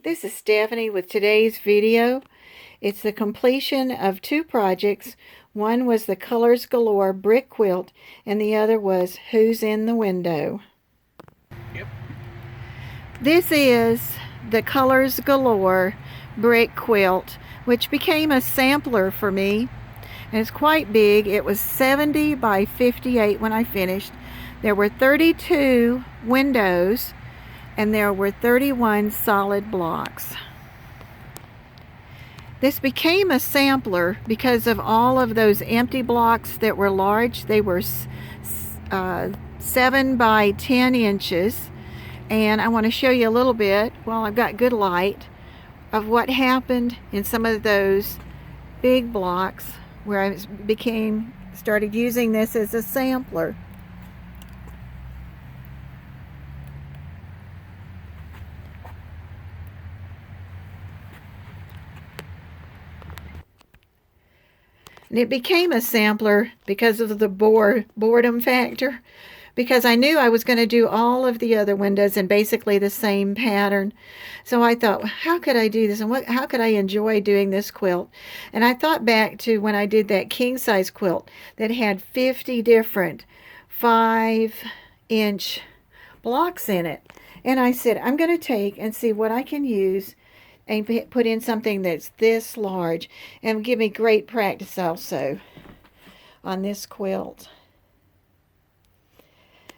This is Stephanie with today's video. It's the completion of two projects. One was the Colors Galore Brick Quilt and the other was Who's in the Window. Yep. This is the Colors Galore Brick Quilt, which became a sampler for me. And it's quite big. It was 70 by 58 when I finished. There were 32 windows and there were 31 solid blocks. This became a sampler because of all of those empty blocks that were large. They were 7 by 10 inches. And I want to show you a little bit, while I've got good light, of what happened in some of those big blocks where I started using this as a sampler. And it became a sampler because of the boredom factor, because I knew I was going to do all of the other windows in basically the same pattern. So I thought, how could I do this, and how could I enjoy doing this quilt? And I thought back to when I did that king size quilt that had 50 different 5-inch blocks in it. And I said, I'm going to take and see what I can use and put in something that's this large and give me great practice also on this quilt.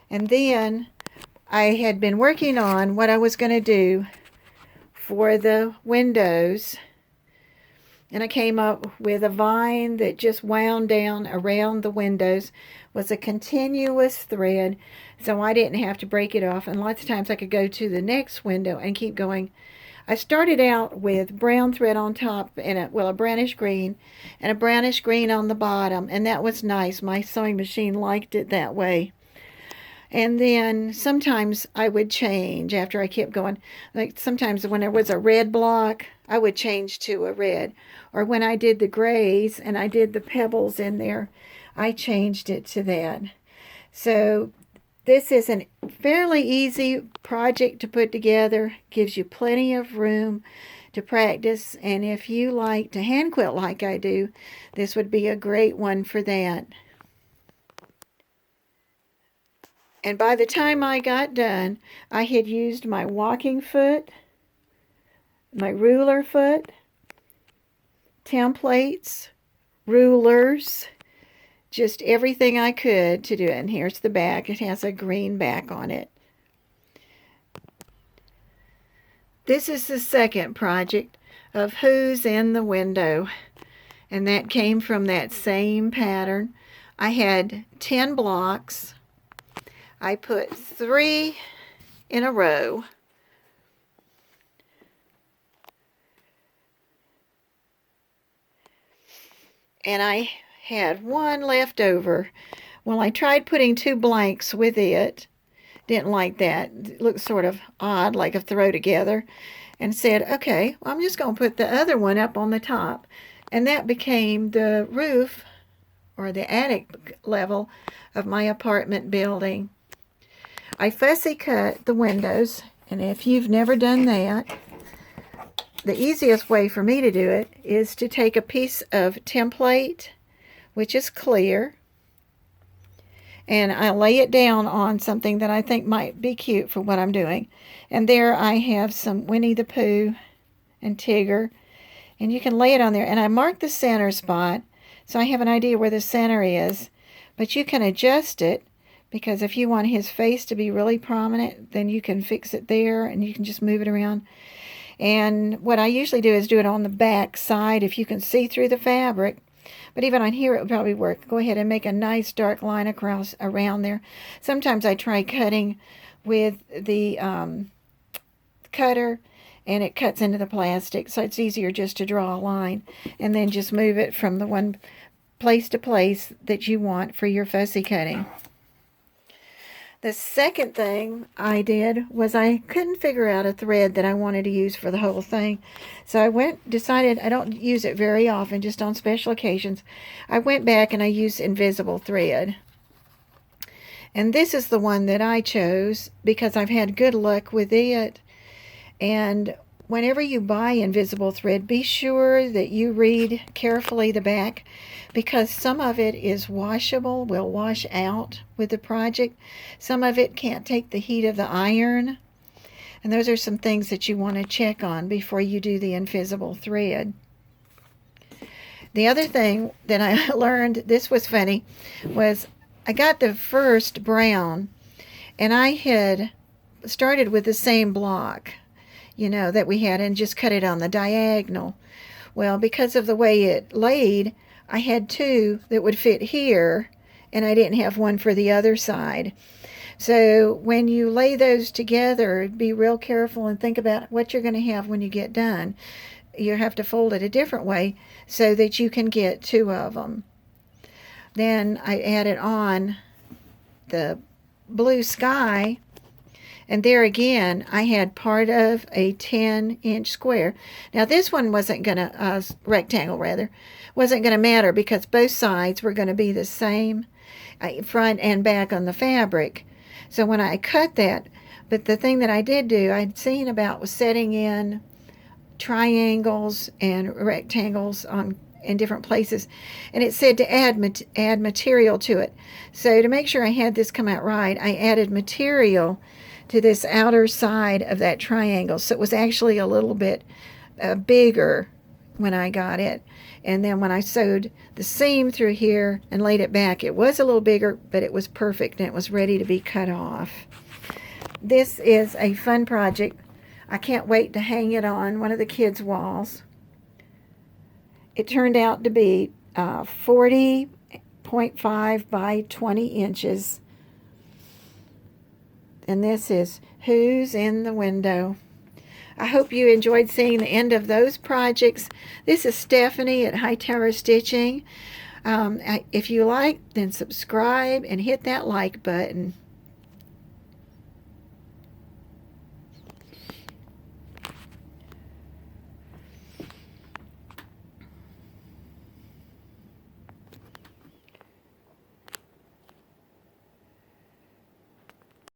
And then I had been working on what I was going to do for the windows, and I came up with a vine that just wound down around the windows, was a continuous thread, so I didn't have to break it off, and lots of times I could go to the next window and keep going. I started out with brown thread on top and a brownish green and a brownish green on the bottom, and that was nice. My sewing machine liked it that way. And then sometimes I would change after I kept going. Like sometimes when there was a red block, I would change to a red. Or when I did the grays and I did the pebbles in there, I changed it to that. So this is a fairly easy project to put together. Gives you plenty of room to practice. And if you like to hand quilt like I do, this would be a great one for that. And by the time I got done, I had used my walking foot, my ruler foot, templates, rulers, just everything I could to do it. And here's the back. It has a green back on it. This is the second project of Who's in the Window. And that came from that same pattern. I had 10 blocks. I put 3 in a row. And I had 1 left over. Well, I tried putting 2 blanks with it. Didn't like that. It looked sort of odd, like a throw together. And said, okay, well, I'm just going to put the other one up on the top. And that became the roof, or the attic level, of my apartment building. I fussy cut the windows, and if you've never done that, the easiest way for me to do it is to take a piece of template, which is clear, and I lay it down on something that I think might be cute for what I'm doing. And there I have some Winnie the Pooh and Tigger, and you can lay it on there. And I mark the center spot, so I have an idea where the center is, but you can adjust it, because if you want his face to be really prominent, then you can fix it there and you can just move it around. And what I usually do is do it on the back side if you can see through the fabric. But even on here it would probably work. Go ahead and make a nice dark line across around there. Sometimes I try cutting with the cutter and it cuts into the plastic, so it's easier just to draw a line and then just move it from the one place to place that you want for your fussy cutting. The second thing I did was I couldn't figure out a thread that I wanted to use for the whole thing. So I decided I don't use it very often, just on special occasions. I went back and I used invisible thread. And this is the one that I chose because I've had good luck with it. And whenever you buy invisible thread, be sure that you read carefully the back, because some of it is washable, will wash out with the project. Some of it can't take the heat of the iron. And those are some things that you want to check on before you do the invisible thread. The other thing that I learned, this was funny, was I got the first brown, and I had started with the same block, that we had, and just cut it on the diagonal. Well, because of the way it laid, I had two that would fit here, and I didn't have one for the other side. So when you lay those together, be real careful and think about what you're going to have when you get done. You have to fold it a different way so that you can get two of them. Then I added on the blue sky, and there again I had part of a 10-inch square. Now this one wasn't going to, rectangle rather, wasn't going to matter because both sides were going to be the same, front and back on the fabric. So when I cut that, but the thing that I did do, I'd seen about was setting in triangles and rectangles in different places, and it said to add material to it. So to make sure I had this come out right, I added material to this outer side of that triangle, so it was actually a little bit bigger when I got it. And then when I sewed the seam through here and laid it back, it was a little bigger, but it was perfect and it was ready to be cut off. This is a fun project. I can't wait to hang it on one of the kids' walls. It turned out to be 40.5 by 20 inches. And this is Who's in the Window. I hope you enjoyed seeing the end of those projects. This is Stephanie at Hightower Stitching. If you like, then subscribe and hit that like button.